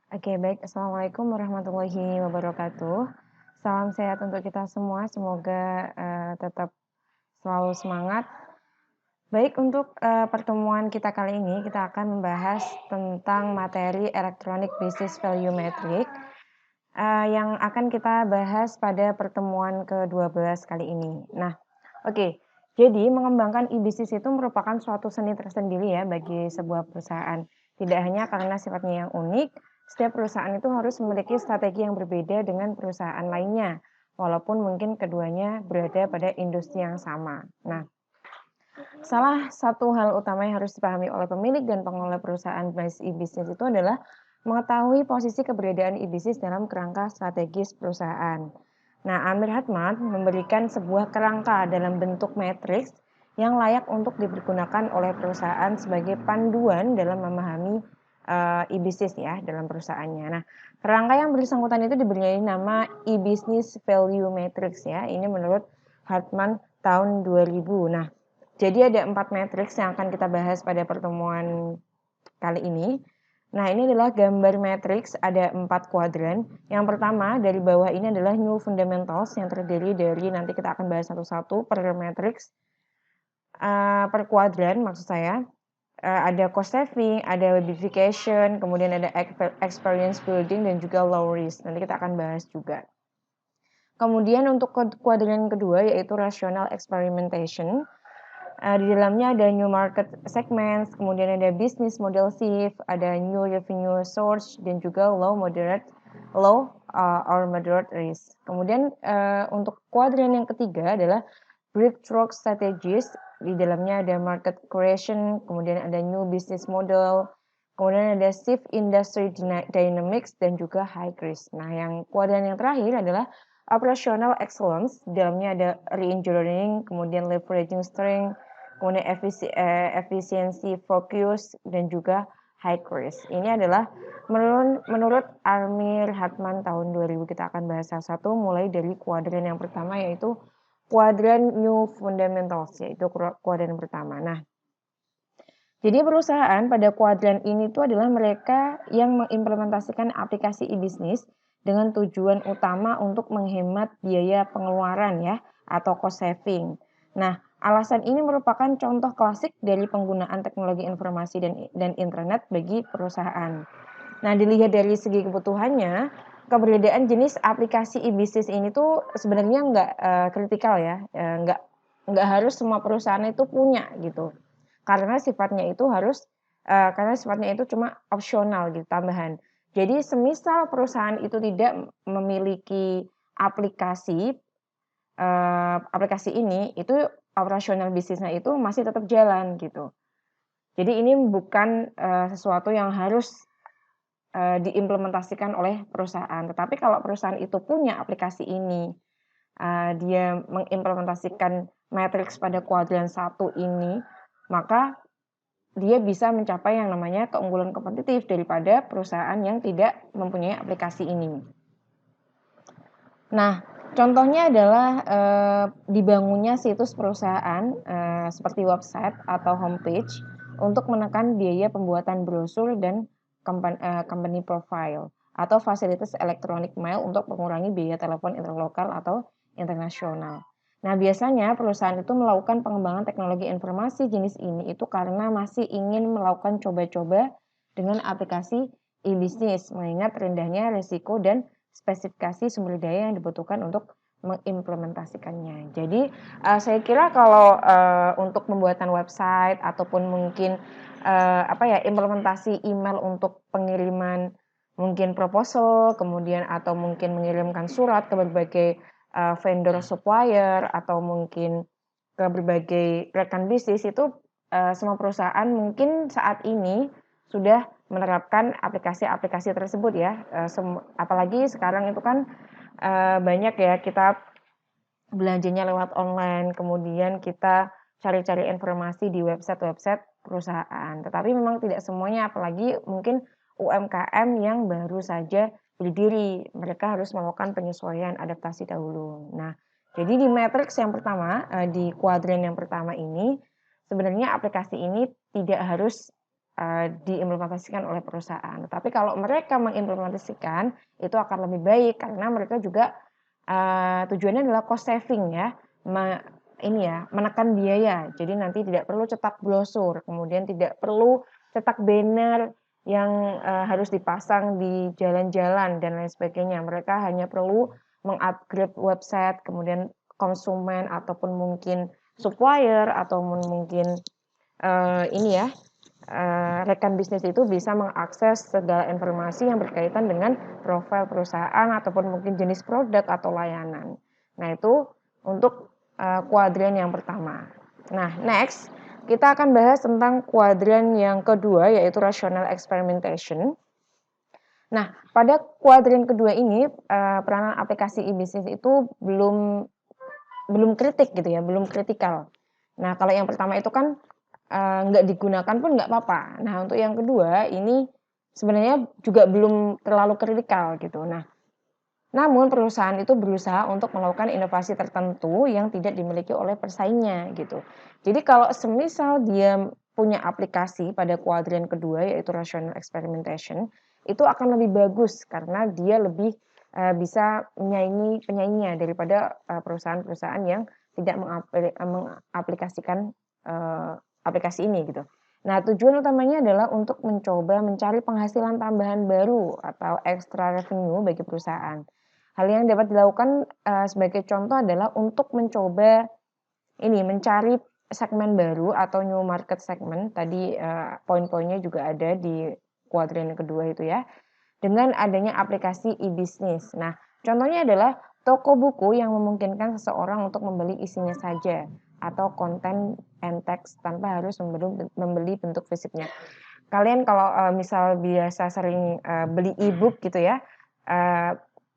Oke, baik. Assalamualaikum warahmatullahi wabarakatuh. Salam sehat untuk kita semua. Semoga tetap selalu semangat. Baik, untuk pertemuan kita kali ini, kita akan membahas tentang materi Electronic Business Value Metric yang akan kita bahas pada pertemuan ke-12 kali ini. Nah, oke. Jadi, mengembangkan e-bisnis itu merupakan suatu seni tersendiri ya bagi sebuah perusahaan. Tidak hanya karena sifatnya yang unik, setiap perusahaan itu harus memiliki strategi yang berbeda dengan perusahaan lainnya, walaupun mungkin keduanya berada pada industri yang sama. Nah, salah satu hal utama yang harus dipahami oleh pemilik dan pengelola perusahaan e-bisnis itu adalah mengetahui posisi keberadaan e-bisnis dalam kerangka strategis perusahaan. Nah, Amir Hatman memberikan sebuah kerangka dalam bentuk matriks yang layak untuk dipergunakan oleh perusahaan sebagai panduan dalam memahami e-bisnis ya dalam perusahaannya. Nah, kerangka yang bersangkutan itu diberi nama e-business value matrix ya. Ini menurut Hartman tahun 2000. Nah, jadi ada 4 matriks yang akan kita bahas pada pertemuan kali ini. Nah, ini adalah gambar matriks, ada 4 kuadran. Yang pertama, dari bawah ini adalah new fundamentals yang terdiri dari, nanti kita akan bahas satu-satu per matriks, per kuadran maksud saya. Ada cost saving, ada webification, kemudian ada experience building, dan juga low risk. Nanti kita akan bahas juga. Kemudian untuk kuadran kedua yaitu rational experimentation. Di dalamnya ada new market segments, kemudian ada business model shift, ada new revenue source, dan juga low or moderate risk. Kemudian untuk kuadran yang ketiga adalah breakthrough strategies. Di dalamnya ada market creation, kemudian ada new business model, kemudian ada shift industry dynamics, dan juga high risk. Nah, yang kuadran yang terakhir adalah operational excellence. Di dalamnya ada re-engineering, kemudian leveraging strength, kemudian efisiensi fokus, dan juga high risk. Ini adalah menurut Amir Hatman tahun 2000. Kita akan bahas satu-satu mulai dari kuadran yang pertama yaitu kuadran new fundamentals, yaitu kuadran pertama. Nah, jadi perusahaan pada kuadran ini tuh adalah mereka yang mengimplementasikan aplikasi e-bisnis dengan tujuan utama untuk menghemat biaya pengeluaran ya atau cost saving. Nah, alasan ini merupakan contoh klasik dari penggunaan teknologi informasi dan internet bagi perusahaan. Nah, dilihat dari segi kebutuhannya, keberadaan jenis aplikasi e-bisnis ini tuh sebenarnya nggak kritikal ya, nggak harus semua perusahaan itu punya gitu. Karena sifatnya itu cuma opsional gitu, tambahan. Jadi semisal perusahaan itu tidak memiliki aplikasi aplikasi ini, itu operasional bisnisnya itu masih tetap jalan gitu. Jadi ini bukan sesuatu yang harus diimplementasikan oleh perusahaan. Tetapi kalau perusahaan itu punya aplikasi ini, dia mengimplementasikan matriks pada kuadran 1 ini, maka dia bisa mencapai yang namanya keunggulan kompetitif daripada perusahaan yang tidak mempunyai aplikasi ini. Nah, contohnya adalah dibangunnya situs perusahaan seperti website atau homepage untuk menekan biaya pembuatan brosur dan company profile atau fasilitas elektronik mail untuk mengurangi biaya telepon interlokal atau internasional. Nah, biasanya perusahaan itu melakukan pengembangan teknologi informasi jenis ini itu karena masih ingin melakukan coba-coba dengan aplikasi e-bisnis, mengingat rendahnya risiko dan spesifikasi sumber daya yang dibutuhkan untuk mengimplementasikannya. Jadi saya kira kalau untuk pembuatan website ataupun mungkin implementasi email untuk pengiriman mungkin proposal, kemudian atau mungkin mengirimkan surat ke berbagai vendor supplier atau mungkin ke berbagai rekan bisnis itu semua perusahaan mungkin saat ini sudah menerapkan aplikasi-aplikasi tersebut ya. Apalagi sekarang itu kan banyak ya kita belanjanya lewat online, kemudian kita cari-cari informasi di website-website perusahaan. Tetapi memang tidak semuanya, apalagi mungkin UMKM yang baru saja berdiri, mereka harus melakukan penyesuaian adaptasi dahulu. Nah, jadi di matriks yang pertama, di kuadran yang pertama ini, sebenarnya aplikasi ini tidak harus diimplementasikan oleh perusahaan. Tapi kalau mereka mengimplementasikan, itu akan lebih baik karena mereka juga tujuannya adalah cost saving ya, menekan biaya. Jadi nanti tidak perlu cetak brosur, kemudian tidak perlu cetak banner yang harus dipasang di jalan-jalan dan lain sebagainya. Mereka hanya perlu mengupgrade website, kemudian konsumen ataupun mungkin supplier ataupun mungkin rekan bisnis itu bisa mengakses segala informasi yang berkaitan dengan profil perusahaan ataupun mungkin jenis produk atau layanan. Nah, itu untuk kuadran yang pertama. Nah, next kita akan bahas tentang kuadran yang kedua, yaitu rational experimentation. Nah, pada kuadran kedua ini peranan aplikasi e-bisnis itu belum kritik gitu ya, belum kritikal. Nah, kalau yang pertama itu kan nggak digunakan pun nggak apa-apa. Nah, untuk yang kedua ini sebenarnya juga belum terlalu kritikal gitu. Nah, namun perusahaan itu berusaha untuk melakukan inovasi tertentu yang tidak dimiliki oleh pesaingnya gitu. Jadi kalau semisal dia punya aplikasi pada kuadran kedua yaitu rational experimentation, itu akan lebih bagus karena dia lebih bisa menyaingi penyaingnya daripada perusahaan-perusahaan yang tidak mengaplikasikan aplikasi ini gitu. Nah, tujuan utamanya adalah untuk mencoba mencari penghasilan tambahan baru atau extra revenue bagi perusahaan. Hal yang dapat dilakukan sebagai contoh adalah untuk mencoba mencari segmen baru atau new market segment. Tadi poin-poinnya juga ada di kuadran kedua itu ya. Dengan adanya aplikasi e-bisnis. Nah, contohnya adalah toko buku yang memungkinkan seseorang untuk membeli isinya saja atau konten and text tanpa harus membeli bentuk fisiknya. Kalian kalau misal biasa sering beli e-book gitu ya,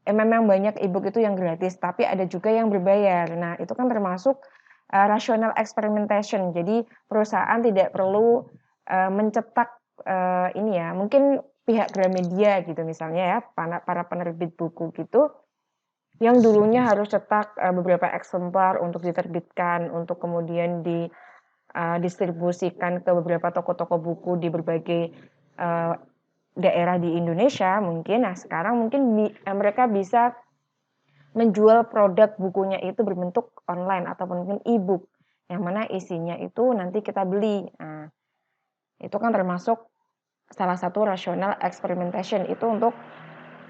memang banyak e-book itu yang gratis, tapi ada juga yang berbayar. Nah, itu kan termasuk rational experimentation. Jadi perusahaan tidak perlu mencetak mungkin pihak Gramedia gitu misalnya ya, para penerbit buku gitu, yang dulunya harus cetak beberapa eksemplar untuk diterbitkan, untuk kemudian distribusikan ke beberapa toko-toko buku di berbagai daerah di Indonesia mungkin. Nah, sekarang mungkin mereka bisa menjual produk bukunya itu berbentuk online ataupun mungkin e-book yang mana isinya itu nanti kita beli. Nah, itu kan termasuk salah satu rational experimentation itu untuk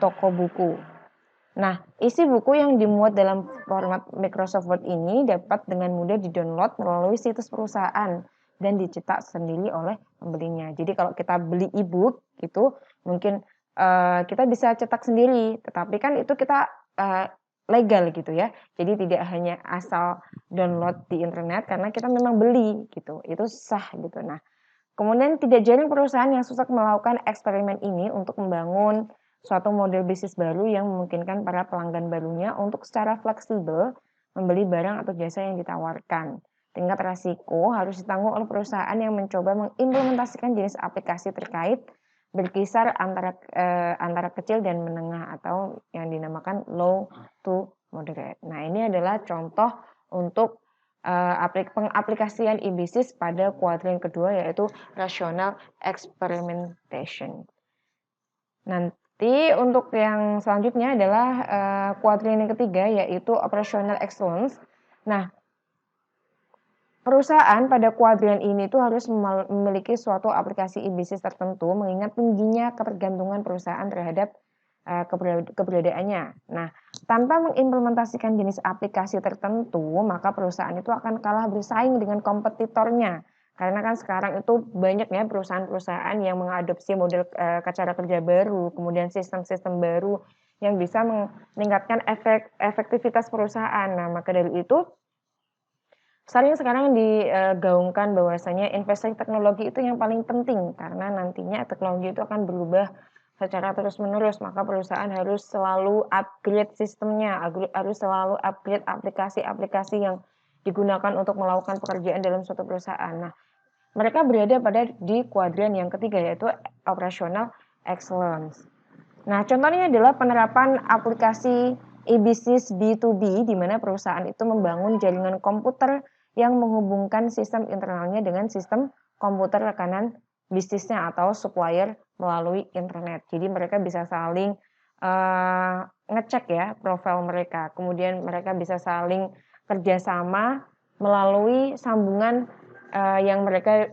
toko buku. Nah, isi buku yang dimuat dalam format Microsoft Word ini dapat dengan mudah di-download melalui situs perusahaan dan dicetak sendiri oleh pembelinya. Jadi kalau kita beli e-book itu mungkin kita bisa cetak sendiri, tetapi kan itu kita legal gitu ya. Jadi tidak hanya asal download di internet karena kita memang beli gitu. Itu sah gitu. Nah, kemudian tidak jarang perusahaan yang sukses melakukan eksperimen ini untuk membangun suatu model bisnis baru yang memungkinkan para pelanggan barunya untuk secara fleksibel membeli barang atau jasa yang ditawarkan. Tingkat resiko harus ditanggung oleh perusahaan yang mencoba mengimplementasikan jenis aplikasi terkait berkisar antara kecil dan menengah atau yang dinamakan low to moderate. Nah, ini adalah contoh untuk pengaplikasian e-bisnis pada kuadran kedua yaitu rational experimentation. Nanti untuk yang selanjutnya adalah kuadran yang ketiga yaitu operational excellence. Nah, perusahaan pada kuadran ini tuh harus memiliki suatu aplikasi e-bisnis tertentu mengingat tingginya ketergantungan perusahaan terhadap keberadaannya. Nah, tanpa mengimplementasikan jenis aplikasi tertentu, maka perusahaan itu akan kalah bersaing dengan kompetitornya. Karena kan sekarang itu banyak ya perusahaan-perusahaan yang mengadopsi model cara kerja baru, kemudian sistem-sistem baru yang bisa meningkatkan efektivitas perusahaan. Nah, maka dari itu sekarang digaungkan bahwasanya investasi teknologi itu yang paling penting karena nantinya teknologi itu akan berubah secara terus-menerus, maka perusahaan harus selalu upgrade sistemnya, harus selalu upgrade aplikasi-aplikasi yang digunakan untuk melakukan pekerjaan dalam suatu perusahaan. Nah, mereka berada di kuadran yang ketiga yaitu operational excellence. Nah, contohnya adalah penerapan aplikasi e-bisnis B2B di mana perusahaan itu membangun jaringan komputer yang menghubungkan sistem internalnya dengan sistem komputer rekanan bisnisnya atau supplier melalui internet. Jadi mereka bisa saling ngecek ya profil mereka, kemudian mereka bisa saling kerjasama melalui sambungan yang mereka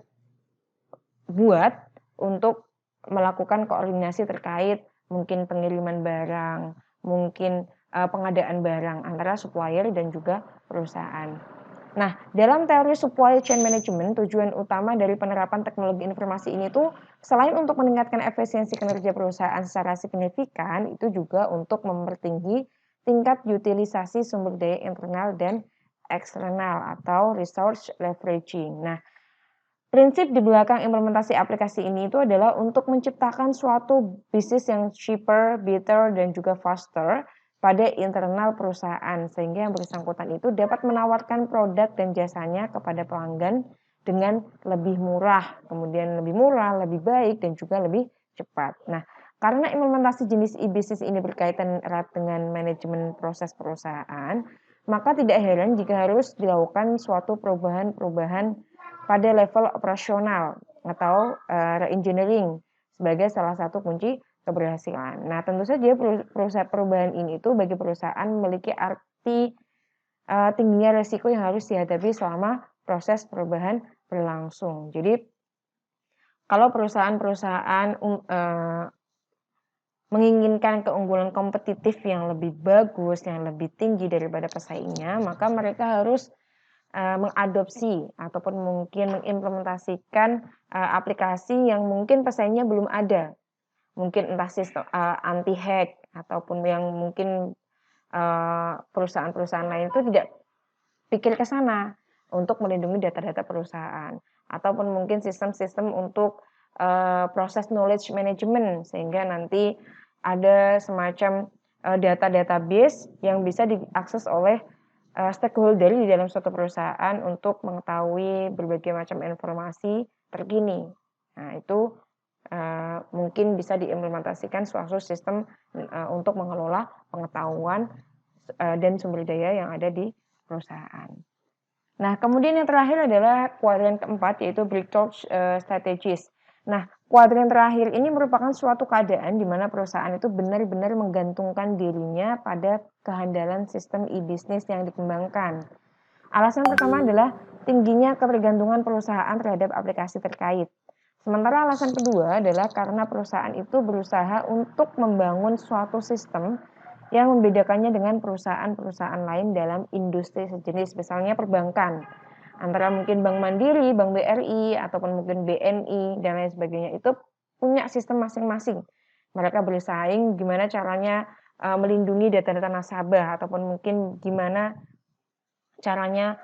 buat untuk melakukan koordinasi terkait mungkin pengiriman barang, mungkin pengadaan barang antara supplier dan juga perusahaan. Nah, dalam teori supply chain management, tujuan utama dari penerapan teknologi informasi ini tuh selain untuk meningkatkan efisiensi kinerja perusahaan secara signifikan, itu juga untuk mempertinggi tingkat utilisasi sumber daya internal dan eksternal atau resource leveraging. Nah, prinsip di belakang implementasi aplikasi ini itu adalah untuk menciptakan suatu bisnis yang cheaper, better, dan juga faster pada internal perusahaan sehingga yang bersangkutan itu dapat menawarkan produk dan jasanya kepada pelanggan dengan lebih murah, kemudian lebih murah, lebih baik, dan juga lebih cepat. Nah, karena implementasi jenis e-bisnis ini berkaitan erat dengan manajemen proses perusahaan, maka tidak heran jika harus dilakukan suatu perubahan-perubahan pada level operasional atau re-engineering sebagai salah satu kunci keberhasilan. Nah, tentu saja perubahan ini itu bagi perusahaan memiliki arti tingginya resiko yang harus dihadapi selama proses perubahan berlangsung. Jadi, kalau perusahaan-perusahaan menginginkan keunggulan kompetitif yang lebih bagus, yang lebih tinggi daripada pesaingnya, maka mereka harus mengadopsi ataupun mungkin mengimplementasikan aplikasi yang mungkin pesaingnya belum ada. Mungkin entah sistem anti hack ataupun yang mungkin perusahaan-perusahaan lain itu tidak pikir ke sana untuk melindungi data-data perusahaan ataupun mungkin sistem-sistem untuk proses knowledge management sehingga nanti ada semacam data database yang bisa diakses oleh stakeholder di dalam suatu perusahaan untuk mengetahui berbagai macam informasi terkini. Nah, itu mungkin bisa diimplementasikan suatu sistem untuk mengelola pengetahuan dan sumber daya yang ada di perusahaan. Nah, kemudian yang terakhir adalah kuadran keempat, yaitu breakthrough strategies. Nah, kuadran terakhir ini merupakan suatu keadaan di mana perusahaan itu benar-benar menggantungkan dirinya pada kehandalan sistem e-bisnis yang dikembangkan. Alasan pertama adalah tingginya ketergantungan perusahaan terhadap aplikasi terkait. Sementara alasan kedua adalah karena perusahaan itu berusaha untuk membangun suatu sistem yang membedakannya dengan perusahaan-perusahaan lain dalam industri sejenis, misalnya perbankan. Antara mungkin Bank Mandiri, Bank BRI, ataupun mungkin BNI, dan lain sebagainya, itu punya sistem masing-masing. Mereka bersaing gimana caranya melindungi data-data nasabah, ataupun mungkin gimana caranya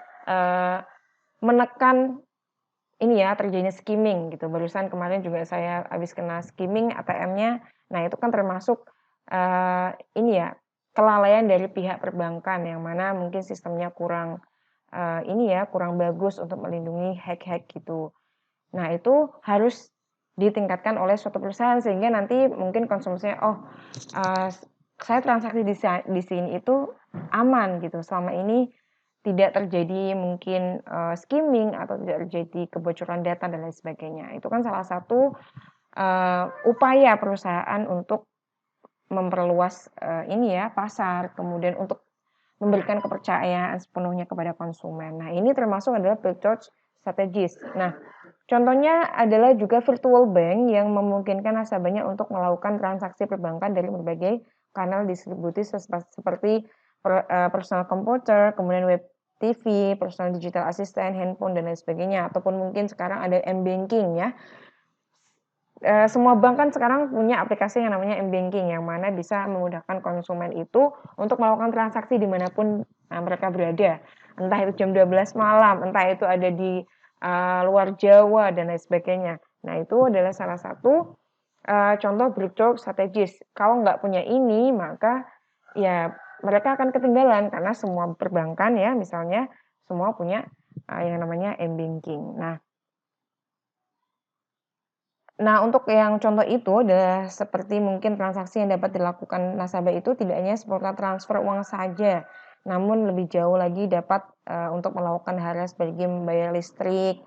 menekan ini ya terjadinya skimming gitu. Barusan kemarin juga saya habis kena skimming ATM-nya. Nah, itu kan termasuk ini ya kelalaian dari pihak perbankan yang mana mungkin sistemnya kurang ini ya kurang bagus untuk melindungi hack-hack gitu. Nah, itu harus ditingkatkan oleh suatu perusahaan sehingga nanti mungkin konsumsinya saya transaksi di sini itu aman gitu. Selama ini tidak terjadi mungkin skimming atau tidak terjadi kebocoran data dan lain sebagainya. Itu kan salah satu upaya perusahaan untuk memperluas ini ya pasar, kemudian untuk memberikan kepercayaan sepenuhnya kepada konsumen. Nah, ini termasuk adalah breakthrough strategies. Nah, contohnya adalah juga virtual bank yang memungkinkan nasabahnya untuk melakukan transaksi perbankan dari berbagai kanal distribusi seperti personal computer, kemudian web TV, personal digital assistant, handphone, dan lain sebagainya. Ataupun mungkin sekarang ada m-banking ya. Semua bank kan sekarang punya aplikasi yang namanya m-banking yang mana bisa memudahkan konsumen itu untuk melakukan transaksi dimanapun mereka berada. Entah itu jam 12 malam, entah itu ada di luar Jawa, dan lain sebagainya. Nah, itu adalah salah satu contoh breakthrough strategis. Kalau nggak punya ini, maka ya mereka akan ketinggalan karena semua perbankan ya misalnya semua punya yang namanya m-banking. Nah, untuk yang contoh itu adalah seperti mungkin transaksi yang dapat dilakukan nasabah itu tidak hanya seputar transfer uang saja, namun lebih jauh lagi dapat untuk melakukan hal seperti membayar listrik,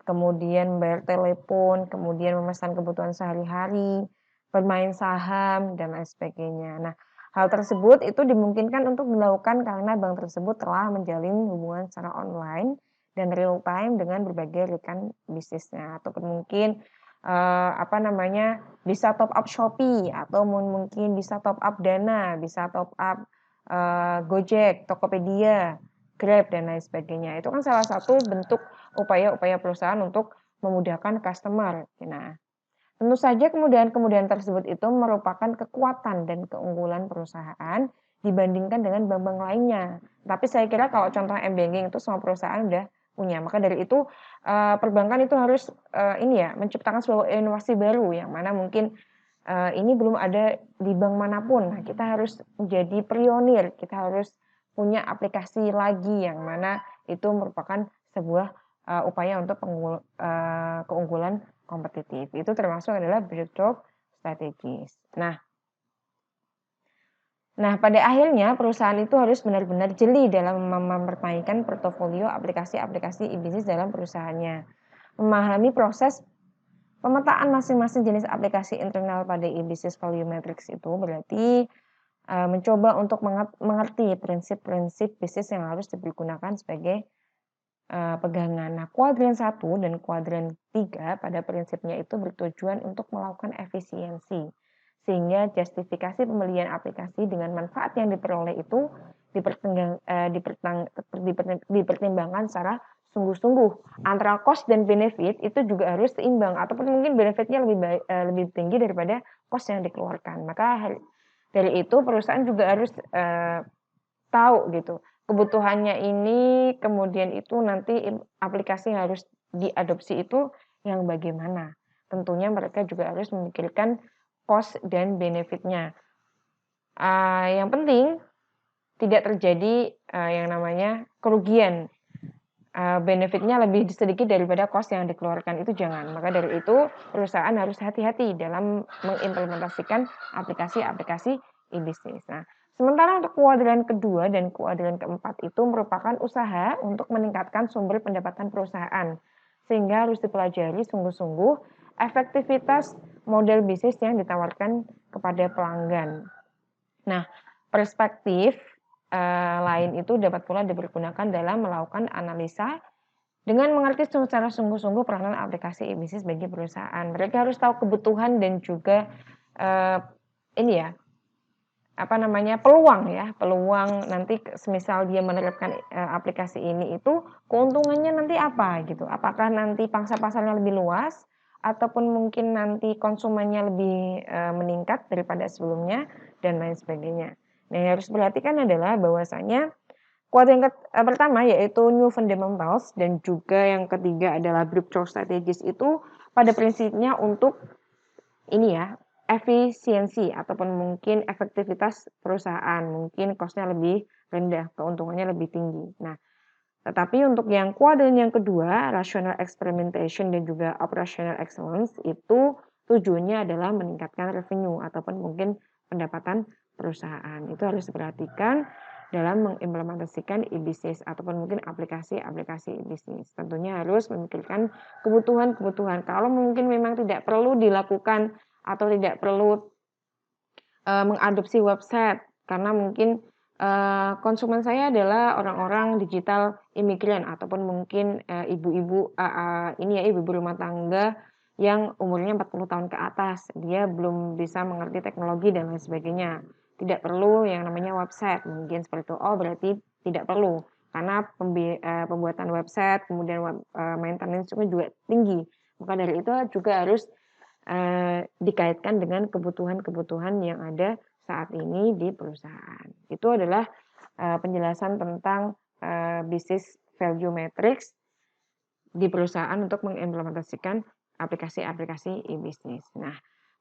kemudian bayar telepon, kemudian memesan kebutuhan sehari-hari, bermain saham, dan lain sebagainya. Nah, hal tersebut itu dimungkinkan untuk dilakukan karena bank tersebut telah menjalin hubungan secara online dan real time dengan berbagai rekan bisnisnya, ataupun mungkin bisa top up Shopee atau mungkin bisa top up Dana, bisa top up Gojek, Tokopedia, Grab, dan lain sebagainya. Itu kan salah satu bentuk upaya-upaya perusahaan untuk memudahkan customer. Nah, tentu saja kemudahan-kemudahan tersebut itu merupakan kekuatan dan keunggulan perusahaan dibandingkan dengan bank-bank lainnya. Tapi saya kira kalau contoh m-banking itu semua perusahaan udah punya. Maka dari itu perbankan itu harus menciptakan sebuah inovasi baru yang mana mungkin ini belum ada di bank manapun. Nah, kita harus menjadi pionir, kita harus punya aplikasi lagi yang mana itu merupakan sebuah upaya untuk keunggulan kompetitif. Itu termasuk adalah breakthrough strategis. Nah, pada akhirnya perusahaan itu harus benar-benar jeli dalam mempermainkan portofolio aplikasi-aplikasi e-bisnis dalam perusahaannya. Memahami proses pemetaan masing-masing jenis aplikasi internal pada e-business value matrix itu berarti mencoba untuk mengerti prinsip-prinsip bisnis yang harus dipergunakan sebagai pegangan. Nah, kuadran 1 dan kuadran 3 pada prinsipnya itu bertujuan untuk melakukan efisiensi. Sehingga justifikasi pembelian aplikasi dengan manfaat yang diperoleh itu dipertimbangkan secara sungguh-sungguh. Antara cost dan benefit itu juga harus seimbang ataupun mungkin benefitnya lebih tinggi daripada cost yang dikeluarkan. Maka dari itu perusahaan juga harus tahu gitu kebutuhannya ini, kemudian itu nanti aplikasi yang harus diadopsi itu yang bagaimana. Tentunya mereka juga harus memikirkan cost dan benefitnya. Yang penting tidak terjadi yang namanya kerugian. Benefitnya lebih sedikit daripada cost yang dikeluarkan, itu jangan. Maka dari itu perusahaan harus hati-hati dalam mengimplementasikan aplikasi-aplikasi e-bisnis. Nah, sementara untuk kuadran kedua dan kuadran keempat itu merupakan usaha untuk meningkatkan sumber pendapatan perusahaan. Sehingga harus dipelajari sungguh-sungguh efektivitas model bisnis yang ditawarkan kepada pelanggan. Nah, perspektif lain itu dapat pula dipergunakan dalam melakukan analisa dengan mengerti secara sungguh-sungguh peranan aplikasi e-bisnis bagi perusahaan. Mereka harus tahu kebutuhan dan juga peluang nanti semisal dia menerapkan aplikasi ini itu keuntungannya nanti apa gitu. Apakah nanti pangsa pasarnya lebih luas ataupun mungkin nanti konsumennya lebih meningkat daripada sebelumnya dan lain sebagainya. Nah, yang harus diperhatikan adalah bahwasanya kuadran yang pertama yaitu new fundamentals dan juga yang ketiga adalah breakthrough strategis itu pada prinsipnya untuk efisiensi ataupun mungkin efektivitas perusahaan, mungkin cost-nya lebih rendah, keuntungannya lebih tinggi. Nah, tetapi untuk yang kuadran yang kedua, rational experimentation dan juga operational excellence itu tujuannya adalah meningkatkan revenue ataupun mungkin pendapatan perusahaan. Itu harus diperhatikan dalam mengimplementasikan e-bisnis ataupun mungkin aplikasi-aplikasi e-bisnis. Tentunya harus memikirkan kebutuhan-kebutuhan. Kalau mungkin memang tidak perlu dilakukan atau tidak perlu mengadopsi website karena mungkin konsumen saya adalah orang-orang digital imigran ataupun mungkin ibu-ibu ibu rumah tangga yang umurnya 40 tahun ke atas. Dia belum bisa mengerti teknologi dan lain sebagainya. Tidak perlu yang namanya website. Mungkin seperti itu. Oh, berarti tidak perlu. Karena pembuatan website, kemudian maintenance-nya juga tinggi. Maka dari itu juga harus dikaitkan dengan kebutuhan-kebutuhan yang ada saat ini di perusahaan. Itu adalah penjelasan tentang bisnis value matrix di perusahaan untuk mengimplementasikan aplikasi-aplikasi e-bisnis. Nah,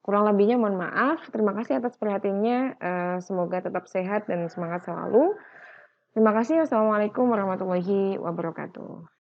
kurang lebihnya mohon maaf. Terima kasih atas perhatiannya. Semoga tetap sehat dan semangat selalu. Terima kasih. Wassalamualaikum warahmatullahi wabarakatuh.